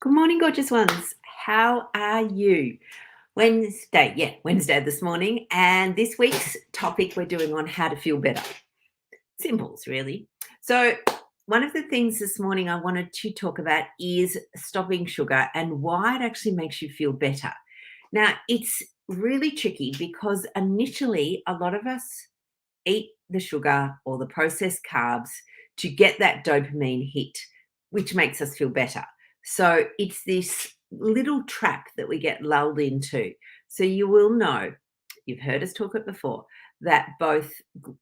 Good morning, gorgeous ones. How are you? Wednesday this morning. And this week's topic we're doing on how to feel better. Simples, really. So, one of the things this morning I wanted to talk about is stopping sugar and why it actually makes you feel better. Now, it's really tricky because initially a lot of us eat the sugar or the processed carbs to get that dopamine hit, which makes us feel better. So it's this little trap that we get lulled into. So you will know, you've heard us talk it before, that both,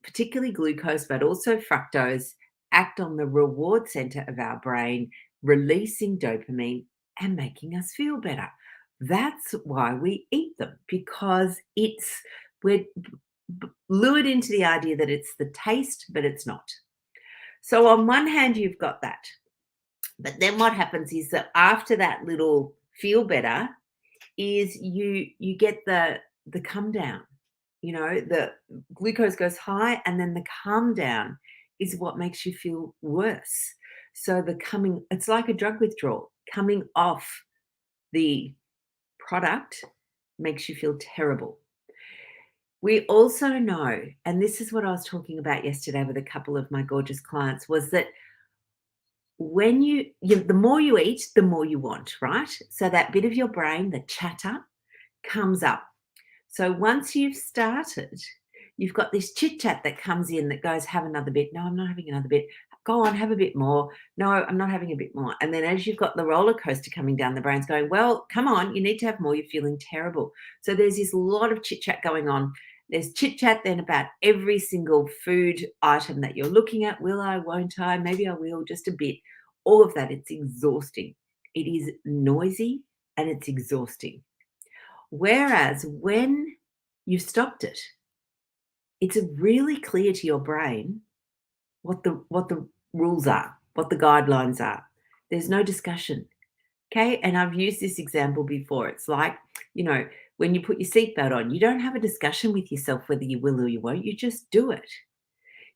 particularly glucose, but also fructose, act on the reward center of our brain, releasing dopamine and making us feel better. That's why we eat them, because we're lured into the idea that it's the taste, but it's not. So on one hand, you've got that. But then what happens is that after that little feel better is you get the come down. The glucose goes high and then the calm down is what makes you feel worse. So it's like a drug withdrawal. Coming off the product makes you feel terrible. We also know, and this is what I was talking about yesterday with a couple of my gorgeous clients, was that when the more you eat, the more you want, right? So that bit of your brain, the chatter, comes up. So once you've started, you've got this chit chat that comes in that goes, have another bit. No, I'm not having another bit. Go on, have a bit more. No, I'm not having a bit more. And then as you've got the roller coaster coming down, the brain's going, well, come on, you need to have more. You're feeling terrible. So there's this lot of chit chat going on. There's chit chat then about every single food item that you're looking at. Will I, won't I? Maybe I will, just a bit. All of that, it's exhausting. It is noisy and it's exhausting. Whereas when you've stopped it, it's really clear to your brain what the rules are, what the guidelines are. There's no discussion. Okay. And I've used this example before. It's like, when you put your seatbelt on, you don't have a discussion with yourself whether you will or you won't. You just do it.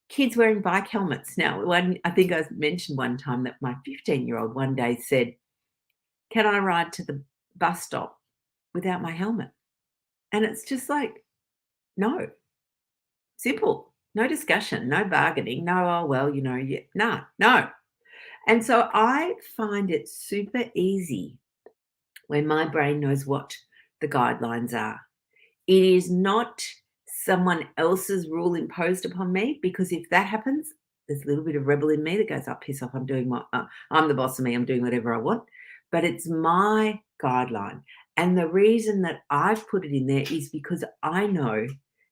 Kids wearing bike helmets. Now, I think I mentioned one time that my 15-year-old one day said, can I ride to the bus stop without my helmet? And it's just like, no, simple, no discussion, no bargaining, no, oh, well, yeah, no. And so I find it super easy when my brain knows what the guidelines are. It is not someone else's rule imposed upon me, because if that happens, there's a little bit of rebel in me that goes, oh, piss off, I'm the boss of me, I'm doing whatever I want. But it's my guideline. And the reason that I've put it in there is because I know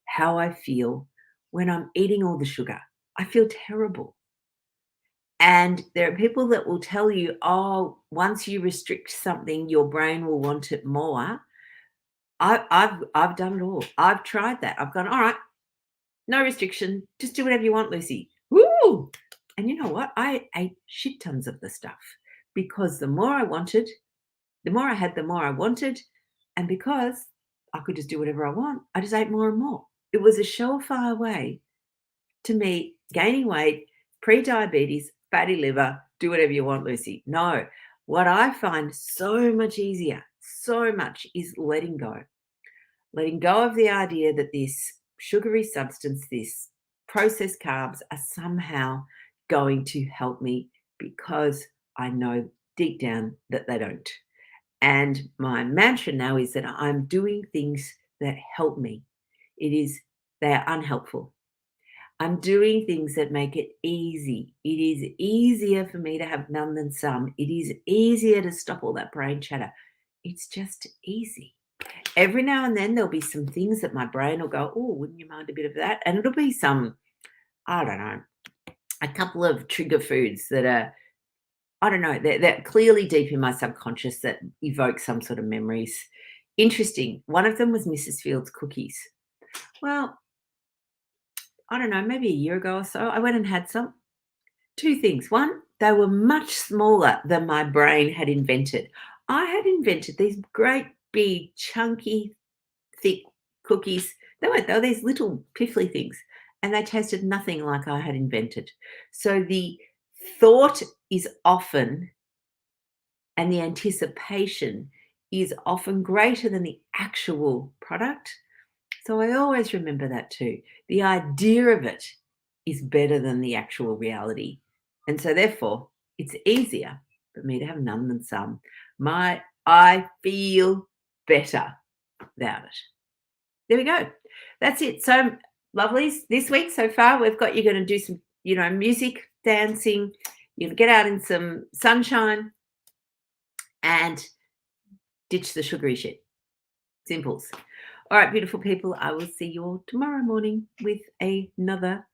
how I feel when I'm eating all the sugar. I feel terrible. And there are people that will tell you, oh, once you restrict something, your brain will want it more. I've done it all. I've tried that. I've gone, all right, no restriction. Just do whatever you want, Lucy. Woo! And you know what? I ate shit tons of the stuff because the more I wanted, the more I had, the more I wanted. And because I could just do whatever I want, I just ate more and more. It was a surefire way to me gaining weight, pre-diabetes, fatty liver, do whatever you want, Lucy. No, what I find so much easier, so much, is letting go. Letting go of the idea that this sugary substance, this processed carbs, are somehow going to help me, because I know deep down that they don't. And my mantra now is that I'm doing things that help me. They are unhelpful. I'm doing things that make it easy. It is easier for me to have none than some. It is easier to stop all that brain chatter. It's just easy. Every now and then there'll be some things that my brain will go, oh, wouldn't you mind a bit of that? And it'll be I don't know, a couple of trigger foods that are, I don't know, they're clearly deep in my subconscious that evoke some sort of memories. Interesting. One of them was Mrs. Fields cookies. Well, I don't know, maybe a year ago or so, I went and had some. Two things. One, they were much smaller than my brain had invented. I had invented these great, big, chunky, thick cookies. They were these little piffly things, and they tasted nothing like I had invented. So the thought is often and the anticipation is often greater than the actual product. So I always remember that too. The idea of it is better than the actual reality. And so therefore, it's easier for me to have none than some. I feel better about it. There we go. That's it. So lovelies, this week so far, we've got you're going to do some, music, dancing, you get out in some sunshine and ditch the sugary shit. Simples. All right, beautiful people. I will see you all tomorrow morning with another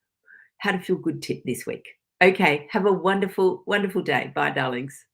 how to feel good tip this week. Okay. Have a wonderful, wonderful day. Bye, darlings.